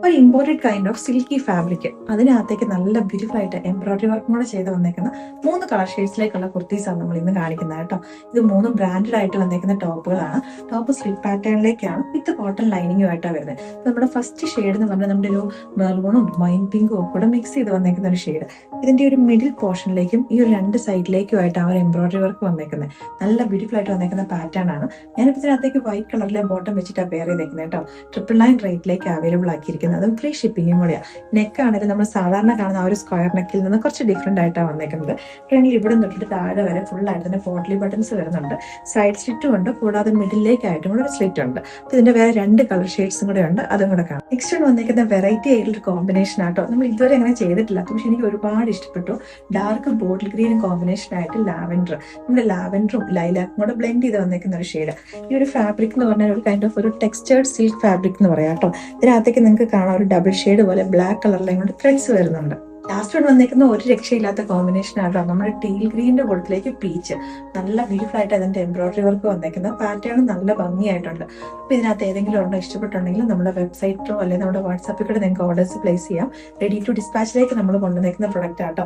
ഒരു imported kind of silky fabric, അതിനകത്തേക്ക് നല്ല ബ്യൂട്ടിഫുൾ ആയിട്ട് എംബ്രോയിഡറി വർക്കും കൂടെ ചെയ്ത് വന്നേക്കുന്ന 3 കളർ ഷെയ്ഡ്സിലേക്കുള്ള കുർത്തീസാണ് നമ്മൾ ഇന്ന് കാണിക്കുന്നത് കേട്ടോ. ഇത് 3 ബ്രാൻഡഡ് ആയിട്ട് വന്നേക്കുന്ന ടോപ്പുകളാണ്. ടോപ്പ് സ്ലിപ്പ് പാറ്റേണിലേക്കാണ് വിത്ത് കോട്ടൺ ലൈനിങ്ങുമായിട്ടാണ് വരുന്നത്. നമ്മുടെ ഫസ്റ്റ് ഷെയ്ഡ് എന്ന് പറഞ്ഞാൽ നമ്മുടെ ഒരു മെറൂണും വൈൻ പിങ്കും കൂടെ മിക്സ് ചെയ്ത് വന്നേക്കുന്ന ഒരു ഷെയ്ഡ്. ഇതിന്റെ ഒരു മിഡിൽ പോർഷനിലേക്കും ഈ ഒരു 2 സൈഡിലേക്കുമായിട്ട് ആ ഒരു എംബ്രോയിഡറി വർക്ക് വന്നേക്കുന്നത് നല്ല ബ്യൂട്ടിഫുൾ ആയിട്ട് വന്നേക്കുന്ന പാറ്റേൺ ആണ്. ഞാനിപ്പോൾ ഇതിനകത്തേക്ക് വൈറ്റ് കളറിലെ ബോട്ടം വെച്ചിട്ടാണ് പെയർ ചെയ്തേക്കുന്നത് കേട്ടോ. 999 റേറ്റിലേക്ക് അവൈലബിൾ ആക്കിയിരിക്കുന്നത്. അതും ഫ്രീ ഷിപ്പിങ്ങും കൂടെയാണ്. നെക്ക് ആണെങ്കിൽ നമ്മൾ സാധാരണ കാണുന്ന ആ ഒരു സ്ക്വയർ നെക്കിൽ നിന്ന് കുറച്ച് ഡിഫറെന്റ് ആയിട്ടാണ് വന്നേക്കുന്നത്. ഫ്രണ്ടിൽ ഇവിടെ തൊട്ടിട്ട് താഴെ വരെ ഫുൾ ആയിട്ട് തന്നെ പോട്ട്ലി ബട്ടൺസ് വരുന്നുണ്ട്. സൈഡ് സ്ലിറ്റും ഉണ്ട്, കൂടാതെ മിഡിലേക്കായിട്ടും കൂടെ ഒരു സ്ലിറ്റ് ഉണ്ട്. ഇതിന്റെ വേറെ 2 കളർ ഷെയ്ഡ്സും കൂടെ ഉണ്ട്, അതും കൂടെ കാണാം. നെക്സ്റ്റ് വന്നേക്കുന്ന വെറൈറ്റി ആയിട്ടുള്ള കോമ്പിനേഷൻ ആട്ടോ. നമ്മൾ ഇതുവരെ അങ്ങനെ ചെയ്തിട്ടില്ല, പക്ഷെ എനിക്ക് ഒരുപാട് ഇഷ്ടപ്പെട്ടു. ഡാർക്ക് ബോട്ടിൽ ഗ്രീൻ കോമ്പിനേഷൻ ആയിട്ട് ലാവൻഡർ, നമ്മുടെ ലാവൻഡറും ലൈലാക്കും കൂടെ ബ്ലെൻഡ് ചെയ്ത് വന്നേക്കുന്ന ഒരു ഷെയ്ഡ്. ഈ ഒരു ഫാബ്രിക് എന്ന് പറഞ്ഞാൽ ഒരു കൈൻഡ് ഓഫ് ഒരു ടെക്സ്ചേർഡ് സിൽക്ക് ഫാബ്രിക് എന്ന് പറയാം കേട്ടോ. ഇതിനകത്തേക്ക് നിങ്ങൾക്ക് കാണാം ഒരു ഡബിൾ ഷെയ്ഡ് പോലെ ബ്ലാക്ക് കളറിലും കൊണ്ട് ത്രെഡ്സ് വരുന്നുണ്ട്. ലാസ്റ്റ് വന്നേക്കുന്ന ഒരു രക്ഷയില്ലാത്ത കോമ്പിനേഷൻ ആട്ടോ. നമ്മുടെ ടീൽ ഗ്രീനിന്റെ കൂട്ടത്തിലേക്ക് പീച്ച്, നല്ല ബ്യൂട്ടിഫുൾ ആയിട്ട് അതിന്റെ എംബ്രോയിഡറി വർക്ക് വന്നേക്കുന്ന പാറ്റേൺ നല്ല ഭംഗിയായിട്ടുണ്ട്. അപ്പൊ ഇതിനകത്ത് ഏതെങ്കിലും ഉണ്ടോ ഇഷ്ടപ്പെട്ടുണ്ടെങ്കിൽ നമ്മുടെ വെബ്സൈറ്റോ അല്ലെങ്കിൽ നമ്മുടെ വാട്സാപ്പിൽ കൂടെ നിങ്ങൾക്ക് ഓർഡേഴ്സ് പ്ലേസ് ചെയ്യാം. റെഡി ടു ഡിസ്പാച്ചിലേക്ക് നമ്മൾ കൊണ്ടുവന്നേക്കുന്ന പ്രൊഡക്റ്റ് ആട്ടോ.